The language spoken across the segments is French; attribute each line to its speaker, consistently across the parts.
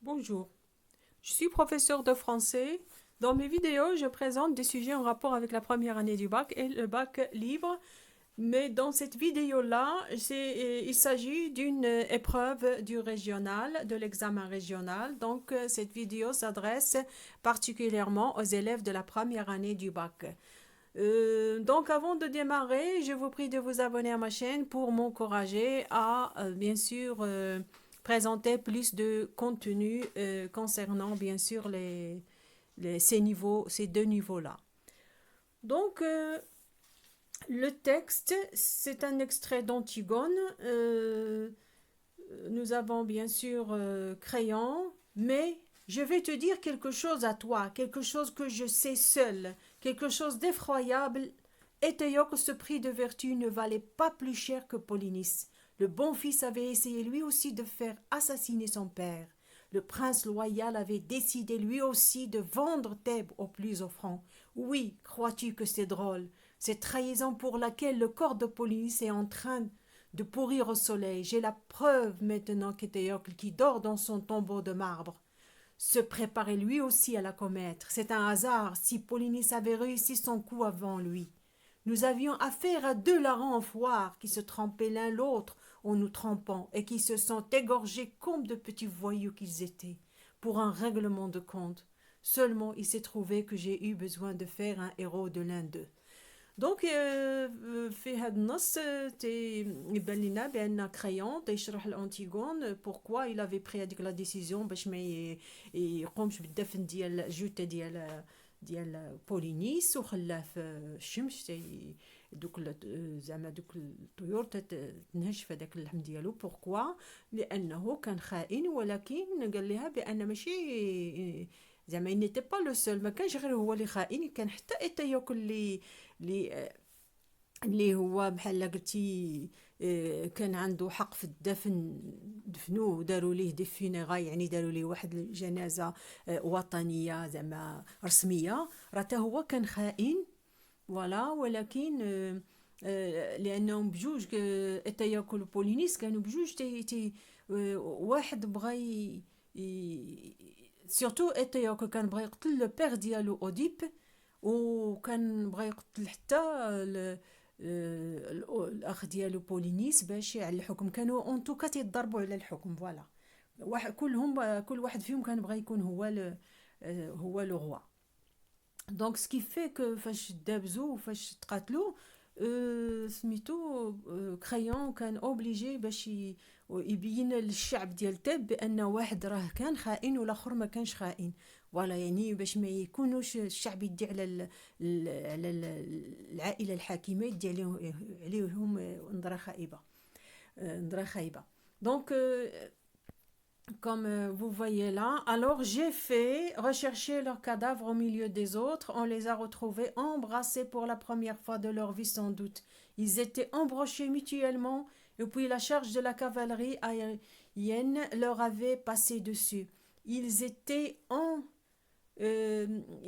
Speaker 1: Bonjour, je suis professeur de français. Dans mes vidéos, je présente des sujets en rapport avec la première année du bac et le bac libre. Mais dans cette vidéo-là, il s'agit d'une épreuve du régional, de l'examen régional. Donc, cette vidéo s'adresse particulièrement aux élèves de la première année du bac. Donc, avant de démarrer, je vous prie de vous abonner à ma chaîne pour m'encourager à, bien sûr, présenter plus de contenu concernant, bien sûr, ces niveaux, ces deux niveaux-là. Donc, le texte, c'est un extrait d'Antigone. Nous avons bien sûr crayon, mais je vais te dire quelque chose à toi, quelque chose que je sais seul, quelque chose d'effroyable. Éthéocle, ce prix de vertu ne valait pas plus cher que Polynice. Le bon fils avait essayé lui aussi de faire assassiner son père. Le prince loyal avait décidé lui aussi de vendre Thèbes au plus offrant. Oui, crois-tu que c'est drôle? Cette trahison pour laquelle le corps de Polynice est en train de pourrir au soleil. J'ai la preuve maintenant qu'Éthéocle, qui dort dans son tombeau de marbre, se préparait lui aussi à la commettre. C'est un hasard si Polynice avait réussi son coup avant lui. Nous avions affaire à deux larrons en foire qui se trempaient l'un l'autre en nous trempant et qui se sont égorgés comme de petits voyous qu'ils étaient, pour un règlement de compte. Seulement il s'est trouvé que j'ai eu besoin de faire un héros de l'un d'eux. دونك في هذا النص يبان لنا بان كريون تيشرح الانتيغون بوركوا il avait pris هذيك لا ديسيزيون باش ما يقومش بالدفن ديال جوتا ديال بولينيس وخلاه في الشمس دوك زعما دوك الطيور تنهش في هذاك اللحم ديالو بوركوا لانه كان خائن ولكن قال لها بان ماشي زعما il n'était pas le seul ما كانش غير هو اللي خائن كان حتى ايتايوك اللي اللي هو بحال قلتي كان عنده حق في الدفن دفنوه وداروا ليه دي فينيغاي يعني داروا ليه واحد الجنازه وطنيه زعما رسميه راه حتى هو كان خائن فوالا ولكن لانهم بجوج اتياكل وبولينيس كانوا بجوج واحد بغى سورتو اتياكل كان بغى يقتل لو بير ديالو اوديب وكان بغى يقتل حتى الاخ ديالو بولينيس باش على الحكم كانوا اون توكا تيضربوا على الحكم فوالا واحد كلهم كل واحد فيهم كان بغى يكون هو لو روا دونك سكي في كو فاش دابزو وفاش تقاتلوا سميتو كريون كان اوبليجي باش يبين للشعب ديال تيب بان واحد راه كان خائن والاخر ما كانش خائن فوالا يعني باش ما يكونوش الشعب يدي على العائله الحاكمه يدي عليهم نظره خائبه نظره خايبه دونك comme vous voyez là, alors j'ai fait rechercher leurs cadavres au milieu des autres. On les a retrouvés embrassés pour la première fois de leur vie sans doute. Ils étaient embrochés mutuellement et puis la charge de la cavalerie aérienne leur avait passé dessus. Ils étaient en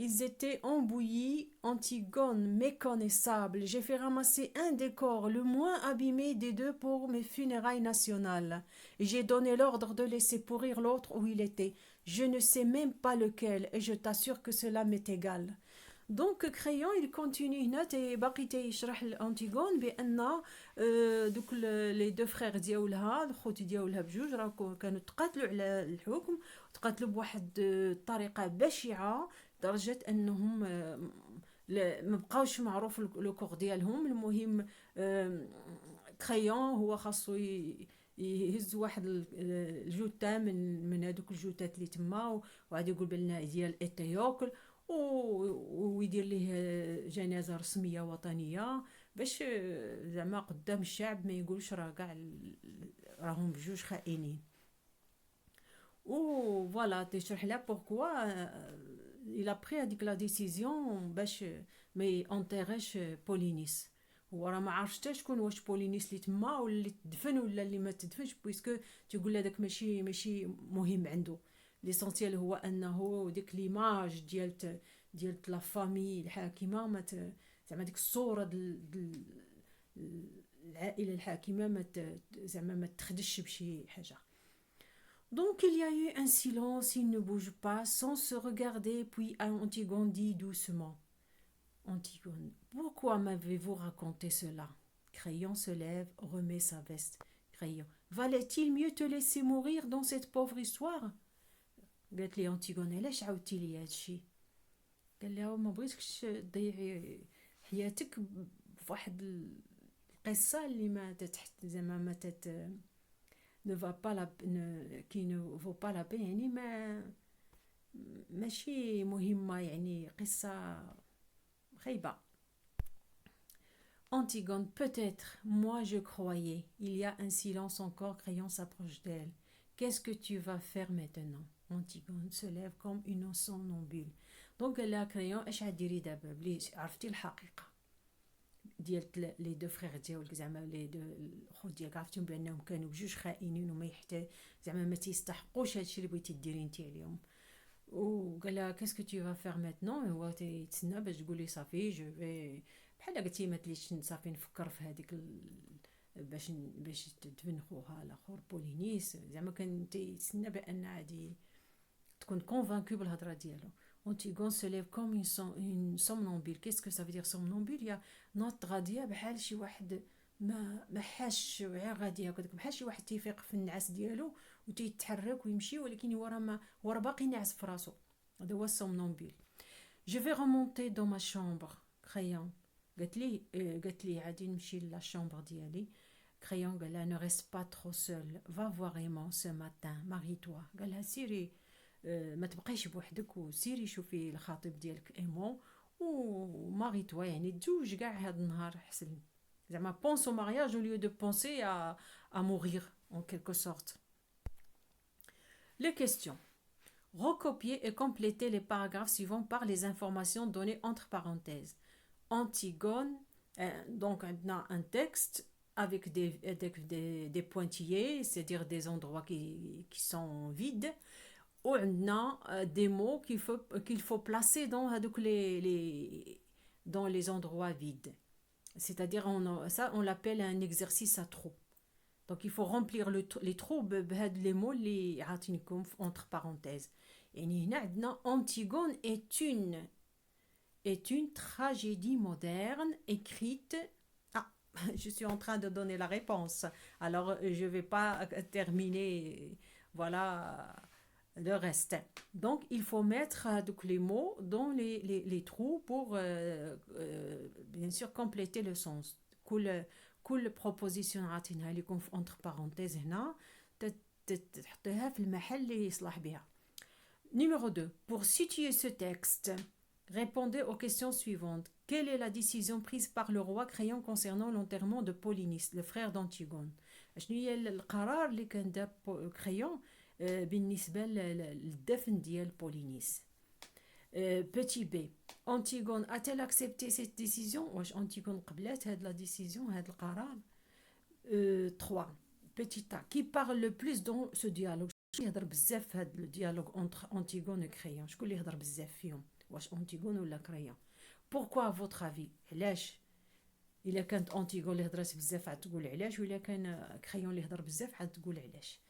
Speaker 1: ils étaient embouillis, Antigone, méconnaissable. J'ai fait ramasser un des corps, le moins abîmé des deux pour mes funérailles nationales. Et j'ai donné l'ordre de laisser pourrir l'autre où il était. Je ne sais même pas lequel, et je t'assure que cela m'est égal. دونك كريون il continue هنا باقي تيشرح لانتيغون بان دوك لي دو فخيغ ديالها الخوت ديالها بجوج راه كانوا تقاتلوا على الحكم تقاتلوا بواحد الطريقه بشعه لدرجه انهم ما بقاوش معروف لو كور ديالهم المهم كريون هو خاصو يهز واحد الجوتا من هذوك الجوتات اللي تما وغادي يقول بلنا ديال ايتيوكل ويدير ليه جنازه رسميه وطنيه باش زعما قدام الشعب ما يقولش راه كاع راهم بجوج خائنين و فوالا تشرح لها بوركوا il a pris هذيك لا ديسيزيون باش ما ينتيغيش بولينيس هو راه ما عرفش حتى شكون واش بولينيس اللي تما ولا اللي تدفن ولا اللي ما تدفنش بويسكو تيقول هذاك ماشي مهم عنده ليسونسيال هو انه ديك ليماج ديال لا فامي الحاكمه ما زعما ديك الصوره العائله الحاكمه ما زعما ما تخدش بشي حاجه Donc il y a eu un silence, il ne bouge pas, sans se regarder, puis Antigone dit doucement. Antigone, pourquoi m'avez-vous raconté cela? Crayon se lève, remet sa veste. Crayon, valait-il mieux te laisser mourir dans cette pauvre histoire? قالت لي أنتيغون علاش عاودتي لي هادشي؟ قال لها ما بغيتكش تضيعي حياتك فواحد القصة اللي ما تتحت زعما ما تت ne va pas la qui ne vaut pas la peine يعني ما ماشي مهمة يعني قصة خايبة. Antigone, peut-être, moi je croyais. Il y a un silence encore, Crayon s'approche d'elle. Qu'est-ce que tu vas faire maintenant? Antigone se lève comme une somnambule. Donc قال لها كريون اش غديري دابا بلي عرفتي الحقيقه ديال لي دو فريغ ديالك زعما لي دو الخوت ديالك عرفتيهم بانهم كانوا بجوج خائنين وما يحتاج زعما ما تيستحقوش هادشي اللي بغيتي ديري انت عليهم. وقال لها كاسكو تو فا فير ميتنون هو تيتسنى باش تقولي صافي جو في بحال قلتي ما تليش صافي نفكر في هذيك باش تدفن خوها الاخر بولينيس زعما كان تيتسنى بان عادي تكون كونفانكو بالهضره ديالو. Antigone se lève comme une somnambule. Qu'est-ce que ça veut dire somnambule؟ هي ناض غاديه بحال شي واحد ما حاش غير غاديه هكاك بحال شي واحد تيفيق في النعاس ديالو وتيتحرك ويمشي ولكن ورا باقي ناعس في راسو. هذا هو السومنامبول. Je vais remonter dans ma chambre. Crayon قالت لي عادي نمشي لا chambre ديالي. Crayon قال لها ne reste pas trop seule. Va voir Aimant ce matin. Marie-toi. قال لها سيري ما تبقيش بوحدك وسيري شوفي الخطيب ديالك ايمون وماري توا يعني تزوج كاع هذا النهار احسن زعما بونس au mariage au lieu de penser à mourir en quelque sorte. Les questions. Recopier et compléter les paragraphes suivants par les informations données entre parenthèses. Antigone, donc on a un texte avec des pointillés, c'est-à-dire des endroits qui sont vides. On a des mots qu'il faut placer dans les endroits vides. C'est-à-dire, on l'appelle un exercice à trous. Donc, il faut remplir les trous بهاد les mots اللي عاطينكم entre parenthèses. يعني هنا عندنا Antigone est une tragédie moderne écrite. Ah, je suis en train de donner la réponse. Alors, je ne vais pas terminer. Voilà. Le reste. Donc, il faut mettre donc, les mots dans les trous pour, bien sûr, compléter le sens. كل proposition عاطينها لكم entre parenthèses هنا تحطيها في المحل اللي يصلح بها. Numéro 2. Pour situer ce texte, répondez aux questions suivantes. Quelle est la décision prise par le roi Crayon concernant l'enterrement de Polynice, le frère d'Antigone? شنو هي القرار اللي كان دار كريون بالنسبة للدفن ديال بولينيس. Petit B. Antigone a-t-elle accepté cette décision? واش Antigone قبلت هاد la décision هاد القرار؟ 3. Petit A. Qui parle le plus dans ce dialogue? شكون يهضر بزاف في هاد الديالوج entre Antigone et Crayon؟ شكون اللي يهضر بزاف فيهم؟ واش Antigone ولا Crayon؟ Pourquoi à votre avis؟ علاش؟ إلا كانت Antigone اللي هضرات بزاف عاد تقول علاش وإلا كان Crayon اللي هضر بزاف عاد تقول علاش.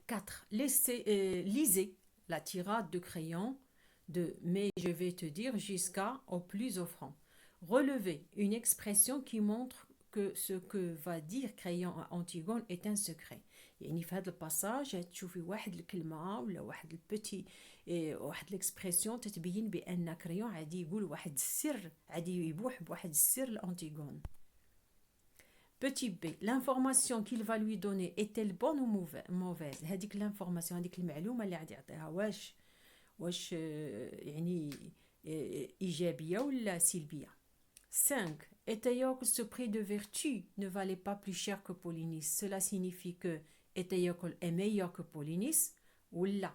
Speaker 1: 4. Lisez la tirade de Crayon de mais je vais te dire jusqu'à au plus offrant. Relevez une expression qui montre que ce que va dire Crayon à Antigone est un secret. يعني في هذا الباساج تشوفي واحد الكلمة ولا واحد البتي واحد الاكسبرسيون تتبين بأن كريون عادي يقول واحد السر عادي يبوح بواحد السر لأنتيغون. Petit B, l'information qu'il va lui donner est-elle bonne ou mauvaise؟ هذيك l'information هذيك المعلومة اللي غادي يعطيها واش يعني إيجابية ولا سلبية. 5. Étéocle se prit de vertu ne valait pas plus cher que Polynice. Cela signifie que Étéocle est meilleur que Polynice ou là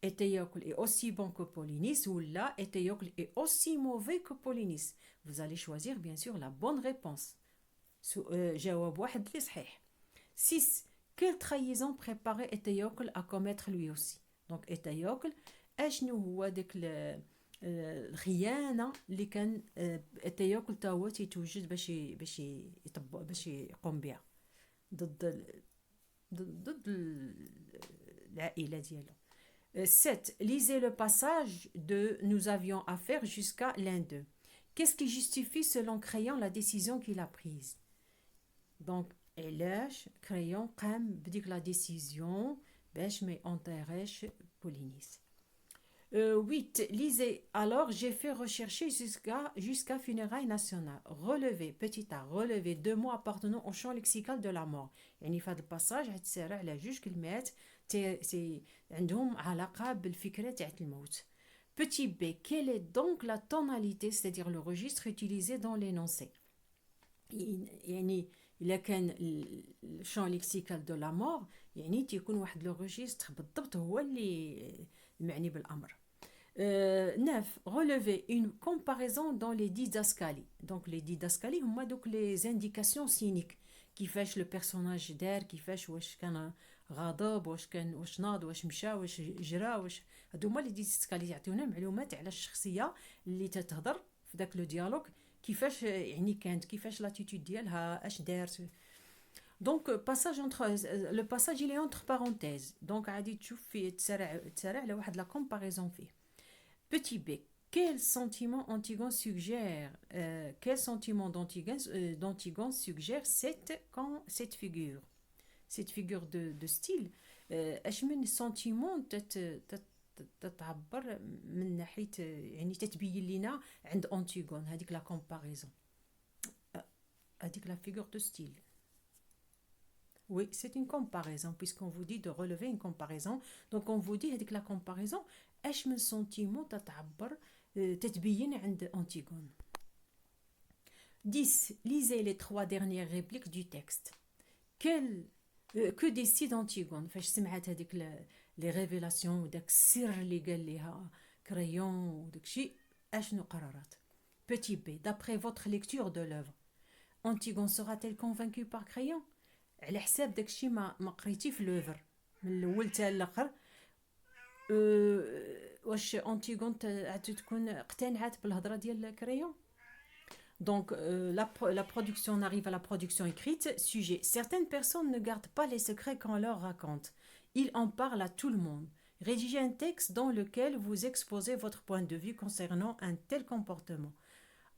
Speaker 1: Étéocle est aussi bon que Polynice ou là Étéocle est aussi mauvais que Polynice. Vous allez choisir bien sûr la bonne réponse. جواب واحد اللي صحيح. 6. Quelle trahison préparait Étéocle à commettre lui aussi? Donc Étéocle اشنو هو داك الخيانه اللي كان Étéocle تا هو تيتوجد باش يقوم بها ضد العائلة ديالو. 7. Lisez le passage de nous avions affaire jusqu'à l'un d'eux. Qu'est-ce qui justifie selon Crayon la décision qu'il a prise? Donc, علاش Crayon قام بديك la décision باش ما ينطيريش بولينيس. 8. Lisez. Alors, j'ai fait rechercher jusqu'à funérailles nationales. Relever, petit a, relever 2 mots appartenant au champ lexical de la mort. يعني في هذا الباساج غتسارع على جوج كلمات عندهم علاقة بالفكرة تاع الموت. Petit b. Quelle est donc la tonalité, c'est-à-dire le registre utilisé dans l'énoncé? يعني إلا كان الشان ليكسيكال دو لا مور يعني تيكون واحد لو ريجستر بالضبط هو اللي المعني بالأمر. 9. Relever une comparaison dans les didascalies. Donc les didascalies هما دوك les indications cyniques كيفاش لو بيرسوناج دار كيفاش واش كان غاضب واش ناض واش مشى واش جرى واش هادو هما لي ديداسكالي يعطيونا معلومات على الشخصيه اللي تتهضر في داك لو ديالوغ كيفاش يعني كانت كيفاش لاتيتود ديالها اش دارت. دونك باساج انتر لو باساج اللي انتر بارونتيز دونك غادي تشوف فيه تسارع على واحد لا كومباريزون فيه. Petit b. Quel sentiment Antigone suggère quel sentiment d'Antigone suggère cette figure de style اش من سنتيمون تتعبر من ناحيه يعني تتبين لنا عند أنتيغون هذيك لا كومباريزون هذيك لا figure de style. Oui, c'est une comparaison, puisqu'on vous dit de relever une comparaison. Donc, on vous dit هذيك la comparaison اش من سنتيمون تتعبر تتبين عند أنتيغون. 10. Lisez les 3 dernières répliques du texte. Que décide Antigone فاش سمعت هذيك لي ريفيلاسيون وداك السر اللي قال ليها كريون وداكشي اشنو قررت. Petit b. D'après votre lecture de l'œuvre, Antigone sera-t-elle convaincue par Crayon? على حساب داكشي ما قريتي في لوفر من الاول حتى الاخر واش أنتيغون تكون اقتنعت بالهضره ديال كريون. Donc, la production, on arrive à la production écrite. Sujet. Certaines personnes ne gardent pas les secrets qu'on leur raconte. Ils en parlent à tout le monde. Rédigez un texte dans lequel vous exposez votre point de vue concernant un tel comportement.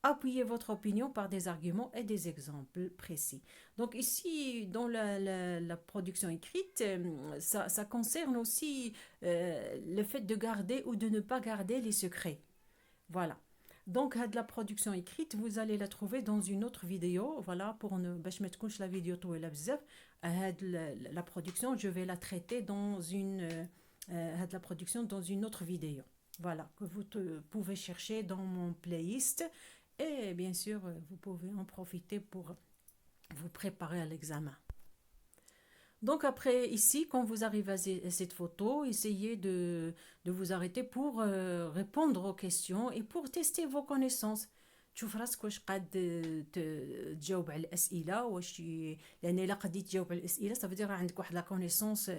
Speaker 1: Appuyez votre opinion par des arguments et des exemples précis. Donc ici, dans la production écrite, ça concerne aussi le fait de garder ou de ne pas garder les secrets. Voilà. Donc, la production écrite, vous allez la trouver dans une autre vidéo. Voilà, pour ne باش ما تكونش la vidéo طويلة بزاف. La production, je vais la traiter dans une autre vidéo. Voilà, que vous pouvez chercher dans mon playlist. Et bien sûr, vous pouvez en profiter pour vous préparer à l'examen. Donc après, ici, quand vous arrivez à cette photo, essayez de vous arrêter pour répondre aux questions et pour tester vos connaissances. تشوف راسك واش قاد تجاوب على الاسئله واش لان الا قديت تجاوب على الاسئله صافي راه عندك واحد لا كونيسونس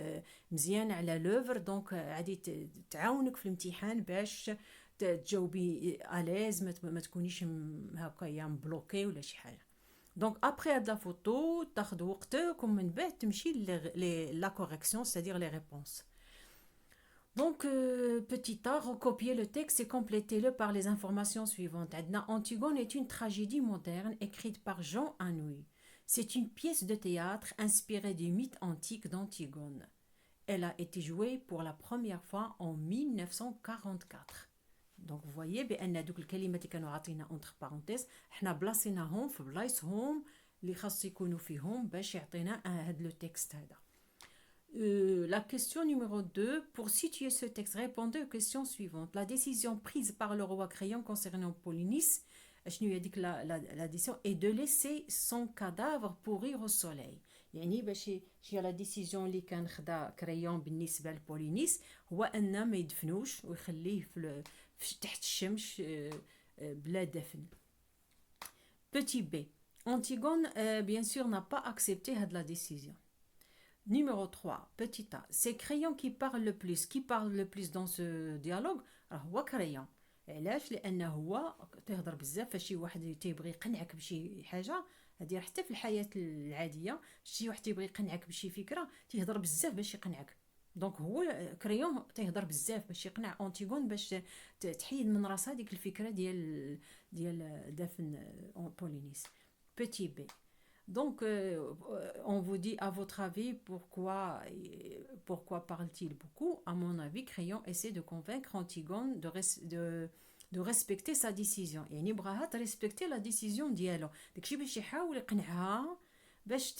Speaker 1: مزيان على لوفر دونك غادي تعاونك في الامتحان باش تجاوبي اليز ما تكونيش هكايا مبلوكي ولا شي حاجه. Donc après هاد لا فوتو تاخذ وقتك ومن بعد تمشي لا كوريكسيون c'est-à-dire les réponses. Donc petit a, recopiez le texte et complétez-le par les informations suivantes. Antigone est une tragédie moderne écrite par Jean Anouilh. C'est une pièce de théâtre inspirée du mythe antique d'Antigone. Elle a été jouée pour la première fois en 1944. دونك فوايي بان دوك الكلمات اللي كانوا عاطينا اونتر بارونتيز حنا بلاصيناهم في بلايصهم اللي خاص يكونوا فيهم باش يعطينا هذا لو تكست هذا. La question numéro 2. Pour situer ce texte, répondez aux questions suivantes. La décision prise par le roi Crayon concernant Polynice la décision est de laisser son cadavre pourrir au soleil. يعني باش هي لا ديسيزيون اللي كان خدا كريون بالنسبه لبولينيس هو ان ما يدفنوش ويخليه في تحت الشمس بلا دفن. Petit b. Antigone bien sûr n'a pas accepté la décision. Numéro 3. Petit a. C'est Crayon qui parle le plus. Qui parle le plus dans ce dialogue هو كريون. علاش؟ لانه هو تهضر بزاف فشي واحد تيبغي يقنعك بشي حاجه هذه حتى في الحياه العاديه شي واحد تيبغي يقنعك بشي فكره تيهضر بزاف باش يقنعك دونك هو كريون تيهضر بزاف باش يقنع أنتيغون باش تحيد من راسها ديك الفكرة ديال دفن بولينيس. Petit b. Donc, on vous dit, à votre avis, pourquoi parle-t-il beaucoup? À mon avis, Crayon essaie de convaincre Antigone de respecter sa décision. يعني بغاها تريسبكتي لا ديسيزيون ديالو. داكشي باش يحاول يقنعها باش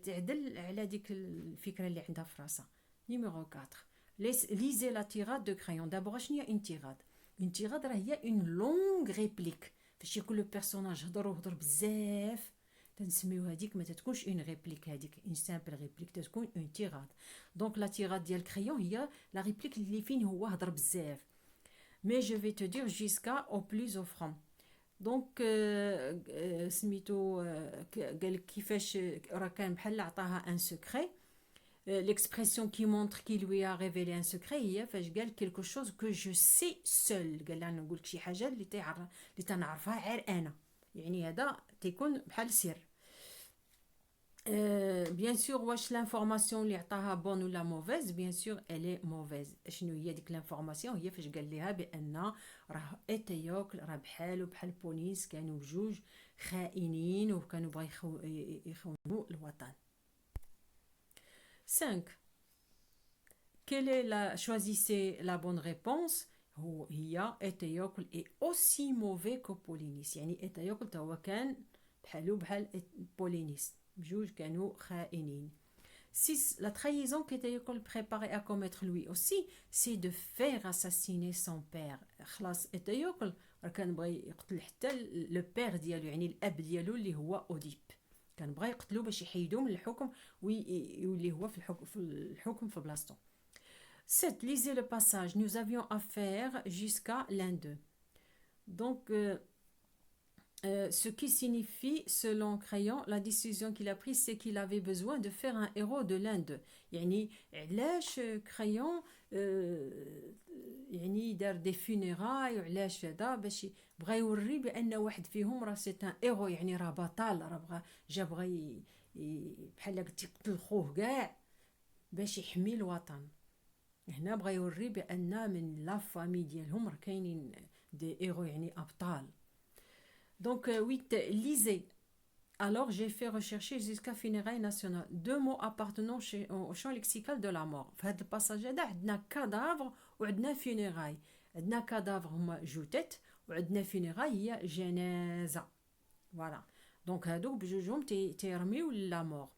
Speaker 1: تعدل على ديك الفكرة اللي عندها في راسها. Numéro 4. Lisez la tirade de Crayon. D'abord, شنو هي une tirade? Une tirade راه هي une longue réplique. فاش يكون لو بيرسوناج هضر بزاف تنسميو هذيك ما تتكونش اون ريبليك، هذيك اون سامبل ريبليك تتكون اون تيراد. دونك لا تيراد ديال كريون هي لا ريبليك اللي فين هو هضر بزاف. مي جو في تو دير جيسكا او بلوز اوفرون. دونك سميتو قال كيفاش راه كان بحال عطاها ان سكري. L'expression qui montre qu'il lui a révélé un secret هي فاش قال quelque chose que je sais seul. قال انا نقول لك شي حاجه اللي تنعرفها غير انا، يعني هذا تيكون بحال سر. بيان سور واش لانفورماسيون اللي عطاها بون ولا موفيز؟ بيان سور الي موفيز. شنو هي ديك لانفورماسيون؟ هي فاش قال ليها بان راه ايتيوكل راه بحالو بحال بوليس كانوا بجوج خائنين وكانوا بغا يخونوا الوطن. 5. Choisissez la bonne réponse. هي ايتيوكل est aussi mauvais que بولينيس. يعني ايتيوكل تا هو كان بحال بولينيس، بجوج كانوا خائنين. 6. La trahison qu'Étayokol préparait à commettre lui aussi, c'est de faire assassiner son père. خلاص إيتيوكل كان بغى يقتل حتى لو بير ديالو، يعني الأب ديالو اللي هو أوديب، كان بغى يقتلو باش يحيدوه من الحكم ويولي هو في الحكم في بلاصتو. 7. Lisez le passage. Nous avions affaire jusqu'à l'un d'eux. Donc, ce qui signifie, selon Crayon, la décision qu'il a prise, c'est qu'il avait besoin de faire un héros de l'un d'eux. يعني علاش Crayon يعني دار دي فينيراي وعلاش هذا باش بغى يوري بان واحد فيهم راه سي ان هيرو، يعني راه بطل، راه بغى بحال قلت يقتل خوه كاع باش يحمي الوطن. هنا بغى يوري بان من لا فامي ديالهم راه كاينين دي هيرو، يعني ابطال. Donc 8. Lisez. Alors j'ai fait rechercher jusqu'à funérailles nationales 2 mots appartenant au champ lexical de la mort. في هذا الباساج هذا عندنا كادافر وعندنا فينيراي. عندنا كادافر هما جثث وعندنا فينيراي هي جنازه. فوالا دونك هادوك بجوجهم تيرميو لا مور.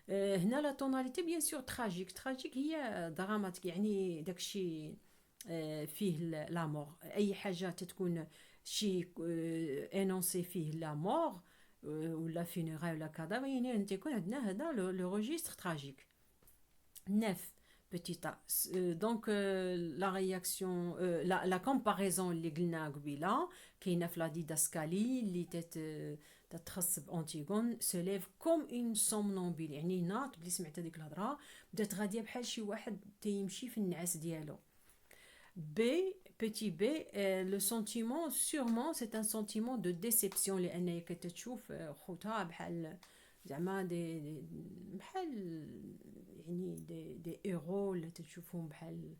Speaker 1: هنا لا توناليتي بيان سور تراجيك هي دراماتيك، يعني داكشي فيه لا مور. اي حاجه تتكون شي انونسي فيه لا مور ولا فينيراي ولا كادافر، يعني تيكون عندنا هذا لو ريجستر تراجيك. 9. Petit a. Donc la réaction, la comparaison اللي قلنا قبيله كاينه في لا ديداسكالي اللي تتخص بانتيغون se lève comme une somnambule، يعني ناط بلي سمعت هذيك الهضره بدات غاديه بحال شي واحد تيمشي في النعاس ديالو. B. Petit b, le sentiment, sûrement, c'est un sentiment de déception. لأنها كتشوف خوتها بحال زعما بحال يعني دي هيرو اللي تشوفهم بحال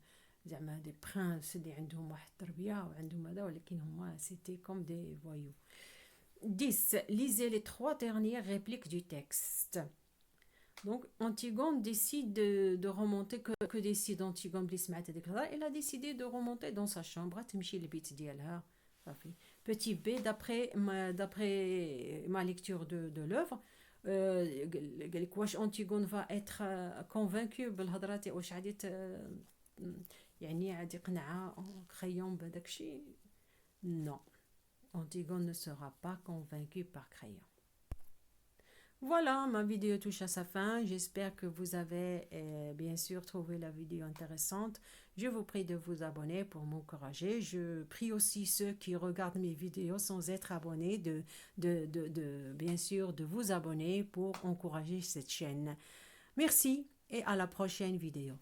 Speaker 1: زعما دي برانس اللي عندهم واحد التربية وعندهم هذا، ولكن هما سيتي كوم دي فويو. 10. Lisez les 3 dernières répliques du texte. Donc Antigone décide de remonter. Que décide Antigone بلي سمعت هذيك الهضره؟ Elle a décidé de remonter dans sa chambre، تمشي للبيت ديالها صافي. Petit b, d'après ma lecture de l'œuvre, قال لك واش Antigone va être convaincu بالهضره تاع واش غادي يعني غادي يقنعها Crayon بهذاك الشيء؟ Non, Antigone ne sera pas convaincu par Crayon. Voilà, ma vidéo touche à sa fin. J'espère que vous avez bien sûr trouvé la vidéo intéressante. Je vous prie de vous abonner pour m'encourager. Je prie aussi ceux qui regardent mes vidéos sans être abonnés bien sûr de vous abonner pour encourager cette chaîne. Merci et à la prochaine vidéo.